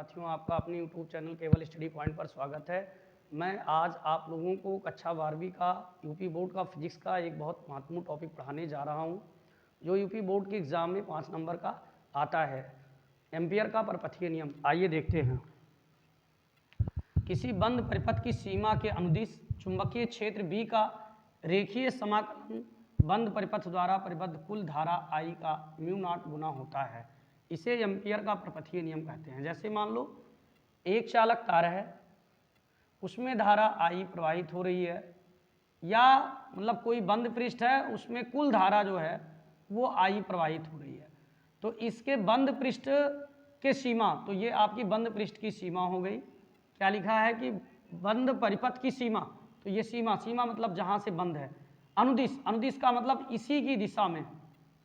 साथियों, आपका अपने YouTube चैनल केवल स्टडी पॉइंट पर स्वागत है। मैं आज आप लोगों को कक्षा 12वीं का यूपी बोर्ड का फिजिक्स का एक बहुत महत्वपूर्ण टॉपिक पढ़ाने जा रहा हूं, जो यूपी बोर्ड के एग्ज़ाम में 5 नंबर का आता है, एम्पियर का परपथीय नियम। आइए देखते हैं। किसी बंद परिपथ की सीमा के अनुदिश चुंबकीय क्षेत्र B का रेखीय समाकलन बंद परिपथ द्वारा परिबद्ध कुल धारा I का μ0 गुना होता है। इसे एम्पियर का परपथीय नियम कहते हैं। जैसे मान लो एक चालक तार है, उसमें धारा I प्रवाहित हो रही है, या मतलब कोई बंद पृष्ठ है, उसमें कुल धारा जो है वो I प्रवाहित हो रही है। तो इसके बंद पृष्ठ के सीमा, तो ये आपकी बंद पृष्ठ की सीमा हो गई। क्या लिखा है कि बंद परिपथ की सीमा, तो ये सीमा मतलब जहाँ से बंद है। अनुदिश, अनुदिश का मतलब इसी की दिशा में,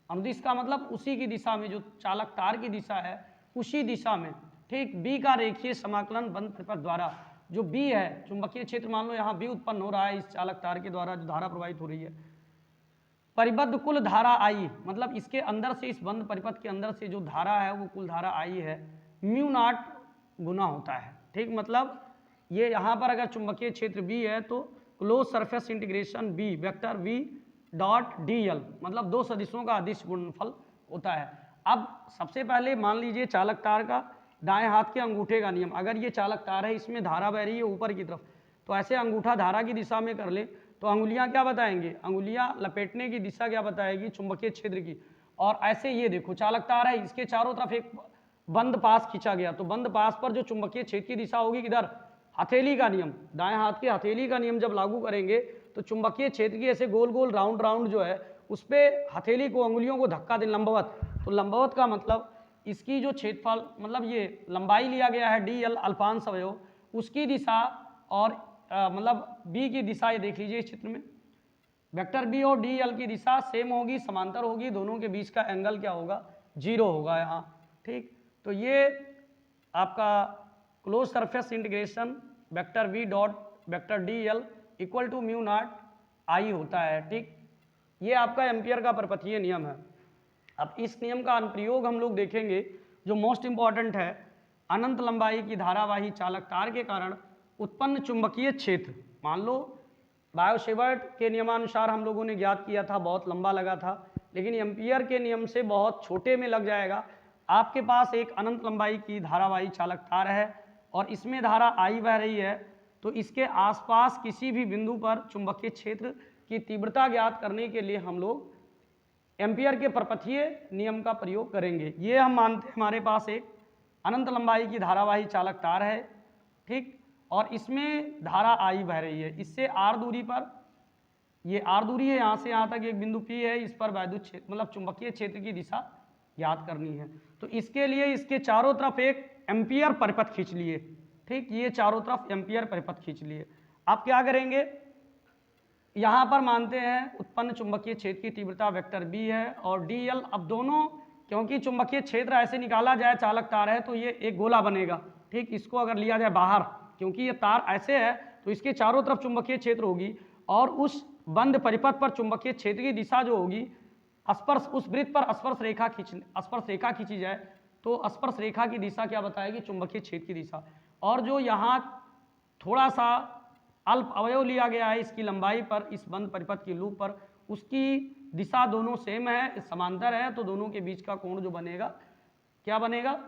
अनुदिश का मतलब उसी की दिशा में, जो चालक तार की दिशा है उसी दिशा में, ठीक। B का रेखीय समाकलन बंद परिपथ द्वारा, जो B है चुंबकीय क्षेत्र, मान लो यहाँ B उत्पन्न हो रहा है इस चालक तार के द्वारा जो धारा प्रवाहित हो रही है, परिबद्ध कुल धारा I, मतलब इसके अंदर से, इस बंद परिपथ के अंदर से जो धारा है वो कुल धारा I है, μ0 गुना होता है, ठीक। मतलब ये यहाँ पर अगर चुंबकीय क्षेत्र B है तो close surface integration B vector V dot dl, मतलब दो सदिशों का अदिश गुणनफल होता है। अब सबसे पहले मान लीजिए चालक तार का दाएं हाथ के अंगूठे का नियम, अगर ये चालक तार है, इसमें धारा बह रही है ऊपर की तरफ, तो ऐसे अंगूठा धारा की दिशा में कर ले तो अंगुलियां क्या बताएंगे, अंगुलियां लपेटने की दिशा क्या बताएगी, चुंबकीय क्षेत्र की। और ऐसे ये देखो चालक तार है, इसके चारों तरफ एक बंद पास खींचा गया, तो बंद पास पर जो चुंबकीय क्षेत्र की दिशा होगी किधर, हथेली का नियम, दाएं हाथ के हथेली का नियम जब लागू करेंगे तो चुंबकीय क्षेत्र की ऐसे गोल गोल राउंड राउंड जो है उस पर हथेली को, अंगुलियों को धक्का दें लंबवत। तो लंबवत का मतलब इसकी जो क्षेत्रफल, मतलब ये लंबाई लिया गया है dl अल्पांश अवयव, उसकी दिशा और मतलब B की दिशा, ये देख लीजिए इस चित्र में, वेक्टर B और dl की दिशा सेम होगी, समांतर होगी, दोनों के बीच का एंगल क्या होगा, 0 होगा यहाँ, ठीक। तो ये आपका close surface integration vector V dot vector dl equal to μ0 I होता है, ठीक। ये आपका एम्पियर का परपथीय नियम है। अब इस नियम का अनुप्रयोग हम लोग देखेंगे, जो मोस्ट इंपॉर्टेंट है, अनंत लंबाई की धारावाही चालक तार के कारण उत्पन्न चुंबकीय क्षेत्र। मान लो बायोसेवर्ट के नियमानुसार हम लोगों ने ज्ञात किया था, बहुत लंबा लगा था, लेकिन एम्पियर के नियम से बहुत छोटे में लग जाएगा। आपके पास एक अनंत लंबाई की धारावाही चालक तार है और इसमें धारा I बह रही है, तो इसके आसपास किसी भी बिंदु पर चुंबकीय क्षेत्र की तीव्रता ज्ञात करने के लिए हम लोग एम्पियर के परपथीय नियम का प्रयोग करेंगे। ये हम मानते हैं हमारे पास एक अनंत लंबाई की धारावाही चालक तार है, ठीक, और इसमें धारा I बह रही है। इससे R दूरी पर, ये R दूरी है, यहाँ से यहाँ तक एक बिंदु P है, इस पर वैद्युत क्षेत्र मतलब चुंबकीय क्षेत्र की दिशा ज्ञात करनी है। तो इसके लिए इसके चारों तरफ एक एम्पियर परिपथ खींच लिए, ठीक, ये चारों तरफ एम्पियर परिपथ खींच लिए। आप क्या करेंगे, यहाँ पर मानते हैं उत्पन्न चुंबकीय क्षेत्र की तीव्रता वेक्टर B है और dl, अब दोनों, क्योंकि चुंबकीय क्षेत्र ऐसे निकाला जाए, चालक तार है तो ये एक गोला बनेगा, ठीक। इसको अगर लिया जाए बाहर, क्योंकि ये तार ऐसे है तो इसके चारों तरफ चुंबकीय क्षेत्र होगी, और उस बंद परिपथ पर चुंबकीय क्षेत्र की दिशा जो होगी, स्पर्श, उस वृत्त पर स्पर्श रेखा खींची जाए तो स्पर्श रेखा की दिशा क्या बताएगी, चुंबकीय क्षेत्र की दिशा। और जो यहाँ थोड़ा सा अल्प अवयव लिया गया है इसकी लंबाई पर, इस बंद परिपथ की लूप पर, उसकी दिशा दोनों सेम है, समांतर है, तो दोनों के बीच का कोण जो बनेगा, क्या बनेगा,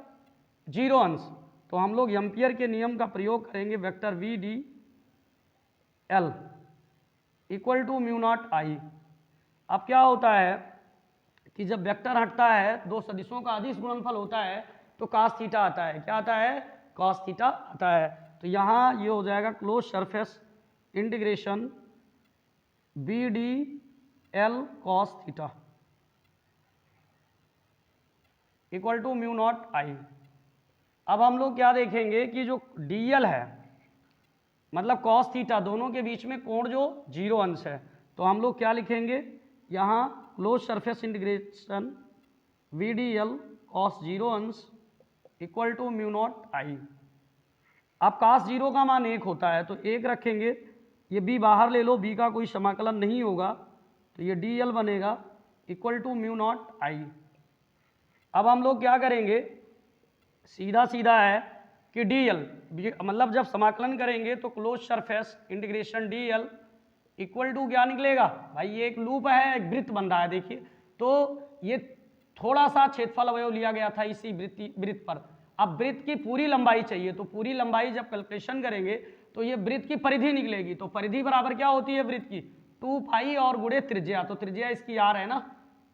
0 अंश। तो हम लोग एम्पियर के नियम का प्रयोग करेंगे, vector V dl equal to μ0 I। अब क्या होता है कि जब वेक्टर हटता है, दो सदिशों का अदिश गुणनफल होता है, तो cos थीटा आता है। क्या आता है, cos थीटा आता है। तो यहाँ ये हो जाएगा close surface integration B dl cos theta equal to μ0 I। अब हम लोग क्या देखेंगे कि जो dl है मतलब cos थीटा, दोनों के बीच में कोण जो 0 अंश है, तो हम लोग क्या लिखेंगे, यहाँ close surface integration V dl cos 0 अंश इक्वल टू μ0 I। अब cos 0 का मान 1 होता है तो 1 रखेंगे, ये B बाहर ले लो, B का कोई समाकलन नहीं होगा, तो ये dl बनेगा इक्वल टू μ0 I। अब हम लोग क्या करेंगे, सीधा सीधा है, कि dl, मतलब जब समाकलन करेंगे तो close surface integration dl equal to क्या निकलेगा भाई, ये एक लूप है, एक वृत्त बन रहा है देखिए, तो ये थोड़ा सा क्षेत्रफल अवयव लिया गया था इसी वृत्त पर। अब वृत्त की पूरी लंबाई चाहिए, तो पूरी लंबाई जब कैलकुलेशन करेंगे तो ये वृत्त की परिधि निकलेगी, तो परिधि बराबर क्या होती है वृत्त की, 2 पाई और गुणे त्रिज्या, तो त्रिज्या इसकी r है ना,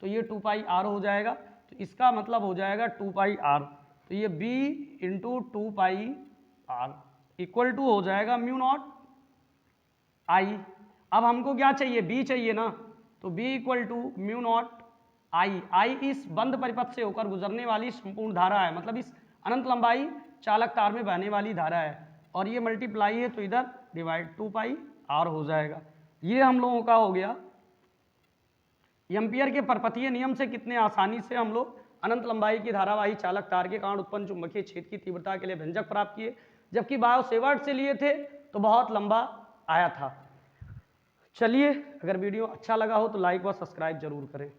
तो ये 2 पाई r हो जाएगा, तो इसका मतलब हो जाएगा 2 पाई r, तो ये b into 2 pi r equal to हो जाएगा म्यू नॉट आई। अब हमको क्या चाहिए, b चाहिए ना, तो b equal to mu naught I, I इस बंद परिपथ से होकर गुजरने वाली संपूर्ण धारा है, मतलब इस अनंत लंबाई चालक तार में बहने वाली धारा है, और ये मल्टीप्लाई है तो इधर डिवाइड 2 पाई r हो जाएगा। ये हम लोगों का हो गया एम्पियर के परपथीय नियम से कितने आसानी से हम लोग अनंत लंबाई की धारावाही चालक तार के कारण उत्पन्न चुंबकीय क्षेत्र की तीव्रता के लिए व्यंजक प्राप्त किए, जबकि बायो सेवर्ट से लिए थे तो बहुत लंबा आया था। चलिए, अगर वीडियो अच्छा लगा हो तो लाइक व सब्सक्राइब जरूर करें।